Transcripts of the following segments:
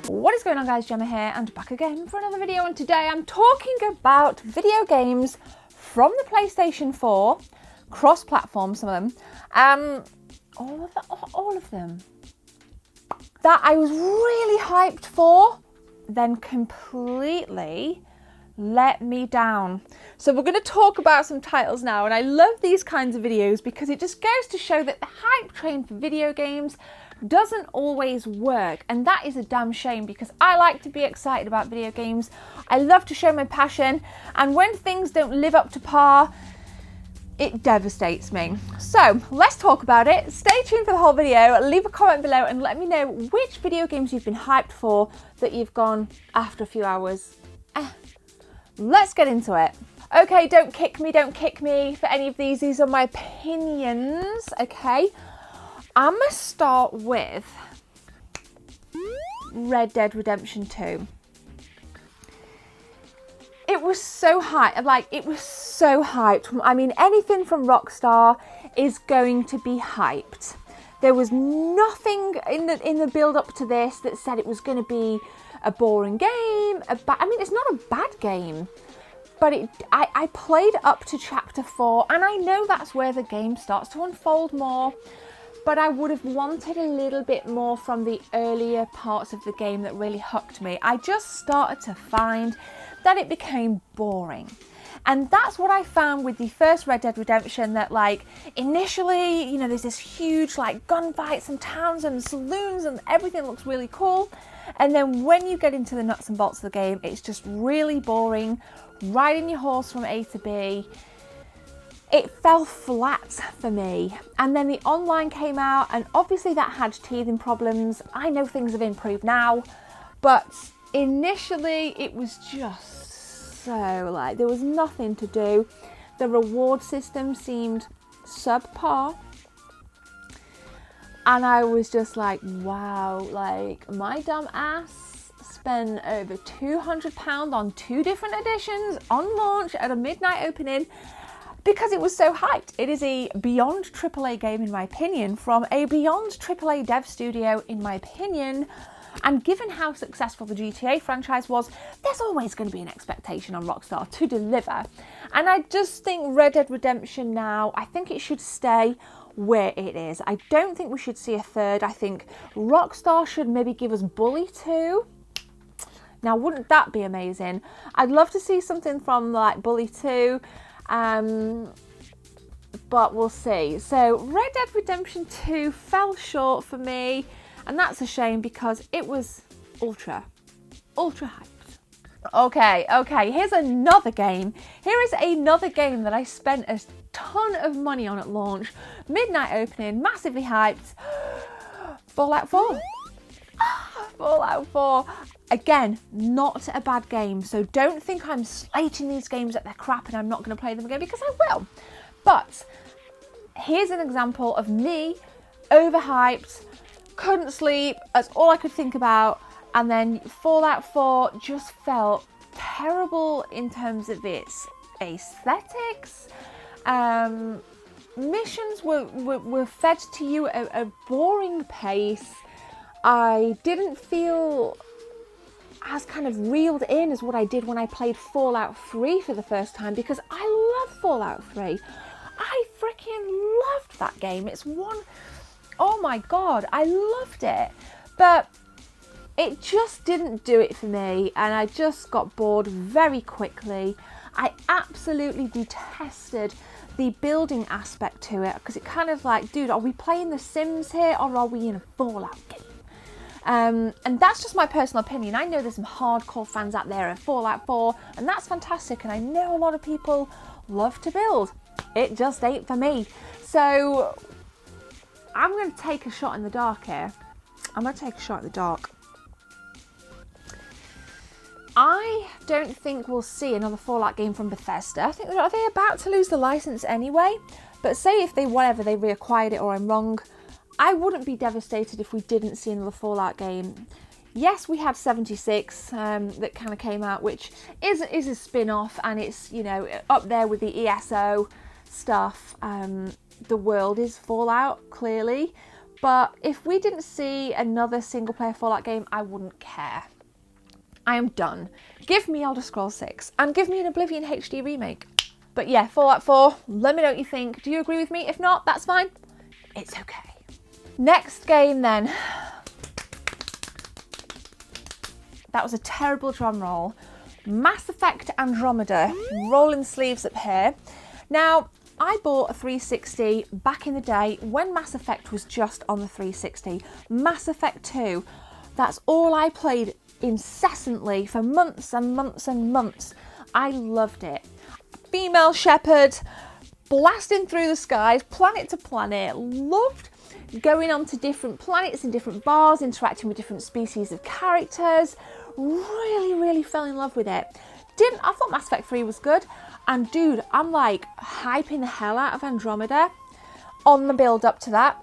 What is going on, guys? Gemma here and back again for another video, and today I'm talking about video games from the PlayStation 4, cross-platform, some of them, all of them, that I was really hyped for, then completely let me down. So we're going to talk about some titles now, and I love these kinds of videos because it just goes to show that the hype train for video games doesn't always work, and that is a damn shame because I like to be excited about video games. I love to show my passion, and when things don't live up to par, it devastates me. So let's talk about it. Stay tuned for the whole video, leave a comment below and let me know which video games you've been hyped for that you've gone after a few hours. Let's get into it. Okay, don't kick me for any of these. These are my opinions, okay? I'm gonna start with Red Dead Redemption 2. It was so hyped, it was so hyped. I mean, anything from Rockstar is going to be hyped. There was nothing in the build up to this that said it was going to be a boring game. I mean, it's not a bad game, but I played up to chapter 4, and I know that's where the game starts to unfold more. But I would have wanted a little bit more from the earlier parts of the game that really hooked me. I just started to find that it became boring. And that's what I found with the first Red Dead Redemption, that initially, you know, there's this huge gunfights and towns and saloons and everything looks really cool. And then when you get into the nuts and bolts of the game, it's just really boring, riding your horse from A to B. It fell flat for me. And then the online came out, and obviously that had teething problems. I know things have improved now, but initially it was just so there was nothing to do. The reward system seemed subpar. And I was just like, wow, my dumb ass spent over £200 on 2 different editions on launch at a midnight opening, because it was so hyped. It is a beyond AAA game, in my opinion, from a beyond AAA dev studio, in my opinion. And given how successful the GTA franchise was, there's always going to be an expectation on Rockstar to deliver. And I just think Red Dead Redemption now, I think it should stay where it is. I don't think we should see a third. I think Rockstar should maybe give us Bully 2. Now, wouldn't that be amazing? I'd love to see something from Bully 2. But we'll see. So Red Dead Redemption 2 fell short for me, and that's a shame because it was ultra hyped. Okay, here's another game. Here is another game that I spent a ton of money on at launch, midnight opening, massively hyped. Fallout 4. Fallout 4. Again, not a bad game, so don't think I'm slating these games that they're crap and I'm not going to play them again, because I will. But here's an example of me overhyped, couldn't sleep, that's all I could think about, and then Fallout 4 just felt terrible in terms of its aesthetics. Missions were fed to you at a boring pace. I didn't feel as kind of reeled in as what I did when I played Fallout 3 for the first time, because I love Fallout 3. I freaking loved that game. It's one, oh my God, I loved it. But it just didn't do it for me, and I just got bored very quickly. I absolutely detested the building aspect to it, because it kind of dude, are we playing The Sims here or are we in a Fallout game? And that's just my personal opinion. I know there's some hardcore fans out there of Fallout 4, and that's fantastic, and I know a lot of people love to build. It just ain't for me. So I'm going to take a shot in the dark here. I don't think we'll see another Fallout game from Bethesda. I think, are they about to lose the license anyway? But say if they reacquired it, or I'm wrong, I wouldn't be devastated if we didn't see another Fallout game. Yes, we had 76 that kind of came out, which is a spin-off, and it's, you know, up there with the ESO stuff. The world is Fallout, clearly, But if we didn't see another single player Fallout game, I wouldn't care. I am done. Give me Elder Scrolls 6 and give me an Oblivion HD remake. But yeah, Fallout 4, let me know what you think. Do you agree with me? If not, that's fine. It's okay. Next game then. That was a terrible drum roll. Mass Effect Andromeda. Rolling sleeves up here. Now, I bought a 360 back in the day when Mass Effect was just on the 360. Mass Effect 2. That's all I played incessantly for months and months and months. I loved it. Female shepherd, blasting through the skies, planet to planet. Loved going on to different planets and different bars, interacting with different species of characters. Really fell in love with it. I thought Mass Effect 3 was good. And dude, I'm like hyping the hell out of Andromeda on the build up to that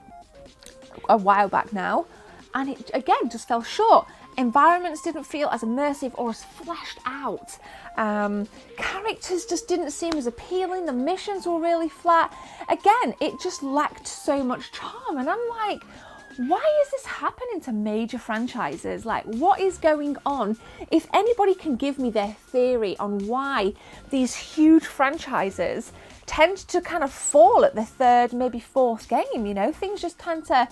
a while back now. And it again just fell short. Environments didn't feel as immersive or as fleshed out. Characters just didn't seem as appealing. The missions were really flat. Again, it just lacked so much charm. And I'm like, why is this happening to major franchises? Like, what is going on? If anybody can give me their theory on why these huge franchises tend to kind of fall at the third, maybe fourth game, you know, things just tend to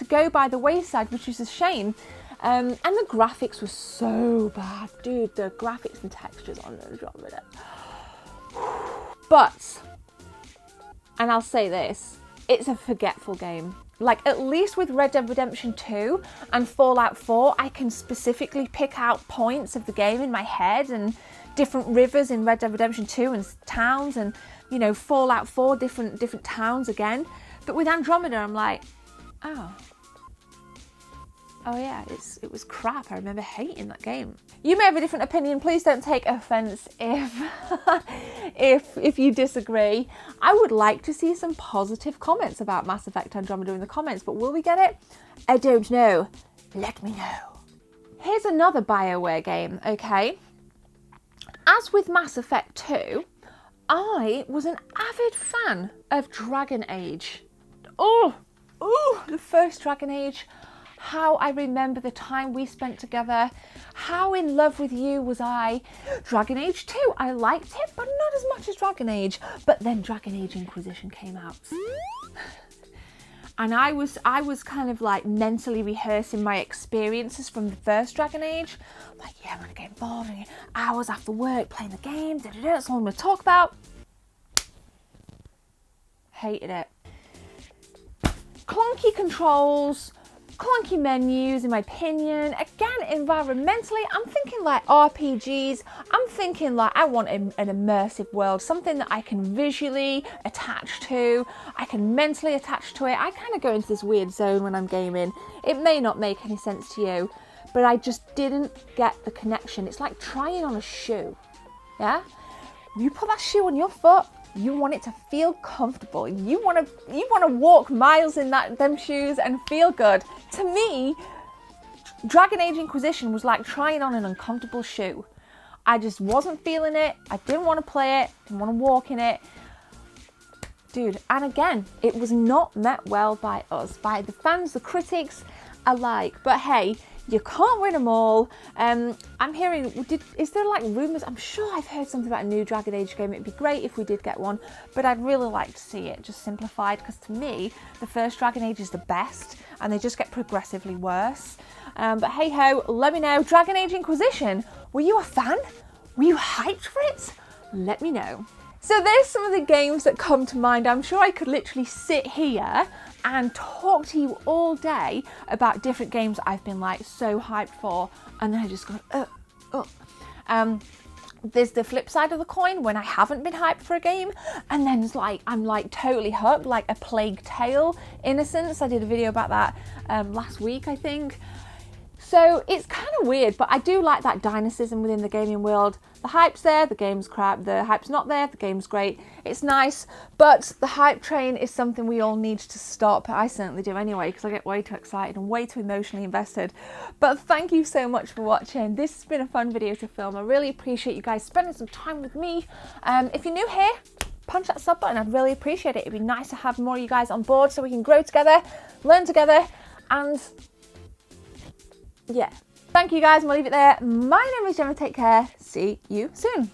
go by the wayside, which is a shame. And the graphics were so bad. Dude, the graphics and textures on Andromeda. But, and I'll say this, it's a forgetful game. Like, at least with Red Dead Redemption 2 and Fallout 4, I can specifically pick out points of the game in my head and different rivers in Red Dead Redemption 2 and towns and, you know, Fallout 4, different towns again. But with Andromeda, I'm like, oh yeah, it was crap. I remember hating that game. You may have a different opinion. Please don't take offence if you disagree. I would like to see some positive comments about Mass Effect Andromeda in the comments, but will we get it? I don't know. Let me know. Here's another BioWare game, okay? As with Mass Effect 2, I was an avid fan of Dragon Age. Oh, the first Dragon Age. How I remember the time we spent together. How in love with you was I. Dragon Age 2, I liked it, but not as much as Dragon Age. But then Dragon Age Inquisition came out. And I was kind of like mentally rehearsing my experiences from the first Dragon Age. Like, yeah, I'm gonna get involved and hours after work playing the game, that's all I'm gonna talk about. Hated it. Clunky controls, clunky menus, in my opinion. Again, environmentally, I'm thinking like RPGs. I'm thinking like I want an immersive world, something that I can visually attach to, I can mentally attach to it. I kind of go into this weird zone when I'm gaming. It may not make any sense to you, but I just didn't get the connection. It's like trying on a shoe, yeah? You put that shoe on your foot, you want it to feel comfortable. You want to walk miles in them shoes and feel good. To me, Dragon Age Inquisition was like trying on an uncomfortable shoe. I just wasn't feeling it. I didn't want to play it. Didn't want to walk in it. Dude, and again, it was not met well by us, by the fans, the critics alike. But hey, you can't win them all. I'm hearing, is there like rumours? I'm sure I've heard something about a new Dragon Age game. It'd be great if we did get one, but I'd really like to see it just simplified, because to me, the first Dragon Age is the best, and they just get progressively worse. But hey ho, let me know. Dragon Age Inquisition, were you a fan? Were you hyped for it? Let me know. So there's some of the games that come to mind. I'm sure I could literally sit here and talk to you all day about different games I've been like so hyped for, and then I just go, there's the flip side of the coin when I haven't been hyped for a game, and then it's like I'm like totally hooked, like A Plague Tale: Innocence. I did a video about that last week, I think. So it's kind of weird, but I do like that dynamism within the gaming world. The hype's there, the game's crap. The hype's not there, the game's great. It's nice, but the hype train is something we all need to stop. I certainly do anyway, because I get way too excited and way too emotionally invested. But thank you so much for watching. This has been a fun video to film. I really appreciate you guys spending some time with me. If you're new here, punch that sub button. I'd really appreciate it. It'd be nice to have more of you guys on board so we can grow together, learn together, and yeah. Thank you guys, and we'll leave it there. My name is Gemma. Take care. See you soon.